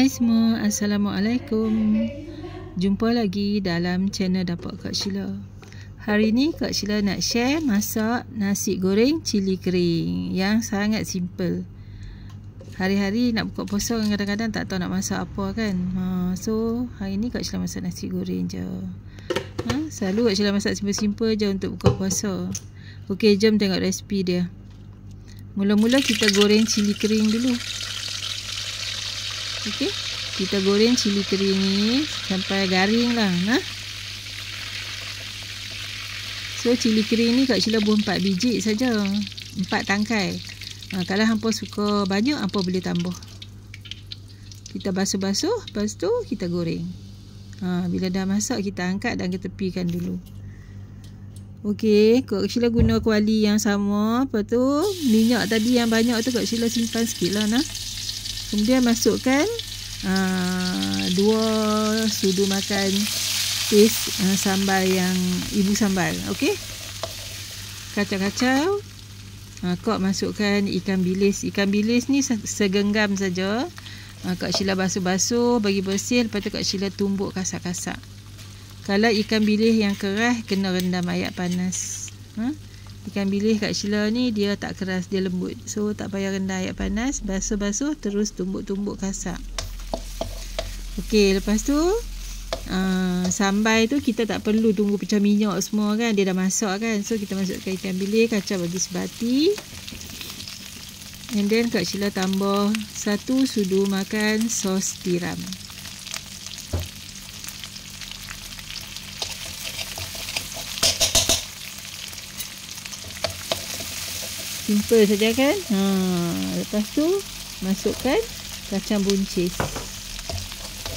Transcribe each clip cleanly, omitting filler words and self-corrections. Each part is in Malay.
Hai semua, Assalamualaikum. Jumpa lagi dalam channel Dapur Kak Sheila. Hari ni Kak Sheila nak share masak nasi goreng cili kering yang sangat simple. Hari-hari nak buka puasa kadang-kadang tak tahu nak masak apa kan. So hari ni Kak Sheila masak nasi goreng je. Selalu Kak Sheila masak simple-simple je untuk buka puasa. Okey, jom tengok resipi dia. Mula-mula kita goreng cili kering dulu. Okey, kita goreng cili kering ni sampai garing lah. So cili kering ni Kak Sheila buat 4 biji saja, 4 tangkai. Kalau hampa suka banyak, hampa boleh tambah. Kita basuh-basuh, lepas tu kita goreng. Bila dah masak, kita angkat dan kita tepikan dulu. Okey, Kak Sheila guna kuali yang sama. Lepas tu minyak tadi yang banyak tu Kak Sheila simpan sikit lah. Kemudian masukkan 2 sudu makan paste sambal yang ibu sambal. Okey, kacau-kacau. Kak masukkan ikan bilis. Ikan bilis ni segenggam saja. Kak Sheila basuh-basuh, bagi bersih. Lepas tu Kak Sheila tumbuk kasak-kasak. Kalau ikan bilis yang keras, kena rendam air panas. Ikan bilis Kak Sheila ni dia tak keras, dia lembut. So tak payah rendam air panas. Basuh-basuh terus tumbuk-tumbuk kasak. Okey, lepas tu sambal tu kita tak perlu tunggu pecah minyak semua kan. Dia dah masak kan. So kita masukkan ikan bilis, kacau bagi sebati. And then Kak Sheila tambah 1 sudu makan sos tiram. Simple saja kan. Lepas tu masukkan kacang buncis.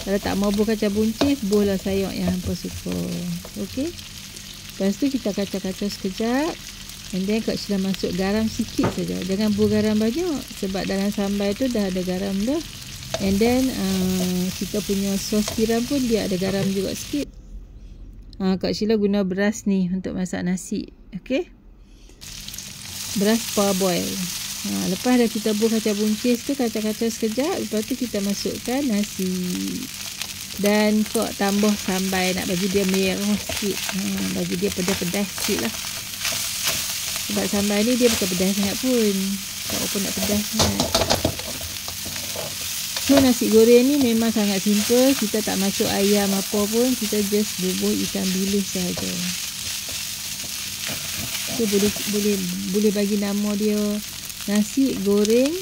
Kalau tak mau buh kacang buncis, buhlah sayur yang hampa suka. Okey. Lepas tu kita kacau-kacau sekejap. And then Kak Sheila masuk garam sikit saja. Jangan buh garam banyak sebab dalam sambal tu dah ada garam dah. And then kita punya sos tiram pun dia ada garam juga sikit. Kak Sheila guna beras ni untuk masak nasi. Okey. Beras parboil. Lepas dah kita buh kacang buncis tu, kacau-kacau sekejap. Lepas tu kita masukkan nasi. Dan kok tambah sambal nak bagi dia merah sikit. Bagi dia pedas-pedas sikit lah. Sebab sambal ni dia bukan pedas sangat pun. Tak apa nak pedas sangat. So nasi goreng ni memang sangat simple. Kita tak masuk ayam apa pun. Kita just bubuh ikan bilis sahaja. So boleh bagi nama dia nasi goreng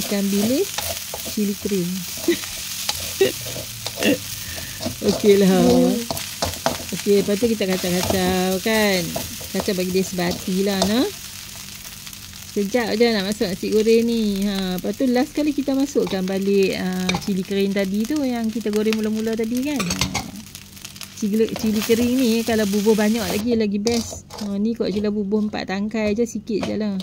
ikan bilis cili kering. Okey lah. Okey, lepas tu kita kacau-kacau kan. Kacau bagi dia sebati lah. Sekejap je nak masuk nasi goreng ni. Lepas tu last kali kita masukkan balik cili kering tadi tu yang kita goreng mula-mula tadi kan. Cili kering ni kalau bubuh banyak lagi best. Ni Kak Sheila bubuh 4 tangkai je, sikit je lah.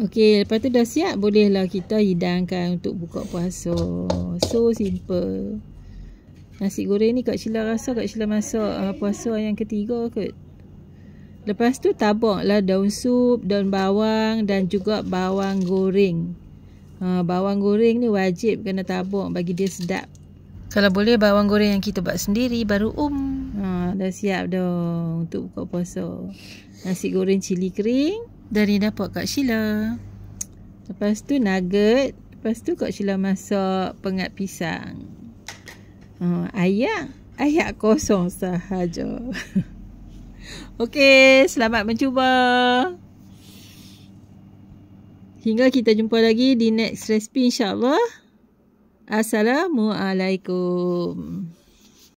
Okey, lepas tu dah siap, bolehlah kita hidangkan untuk buka puasa. So simple. Nasi goreng ni Kak Sheila rasa Kak Sheila masak puasa yang ketiga kot. Lepas tu tabaklah daun sup, daun bawang dan juga bawang goreng. Bawang goreng ni wajib kena tabak bagi dia sedap. Kalau boleh bawang goreng yang kita buat sendiri baru dah siap dah untuk buka puasa. Nasi goreng cili kering dari Dapur Kak Sheila. Lepas tu nugget. Lepas tu Kak Sheila masak pengat pisang. Ayak kosong sahaja. Okey, selamat mencuba. Hingga kita jumpa lagi di next recipe insya-Allah. Assalamualaikum.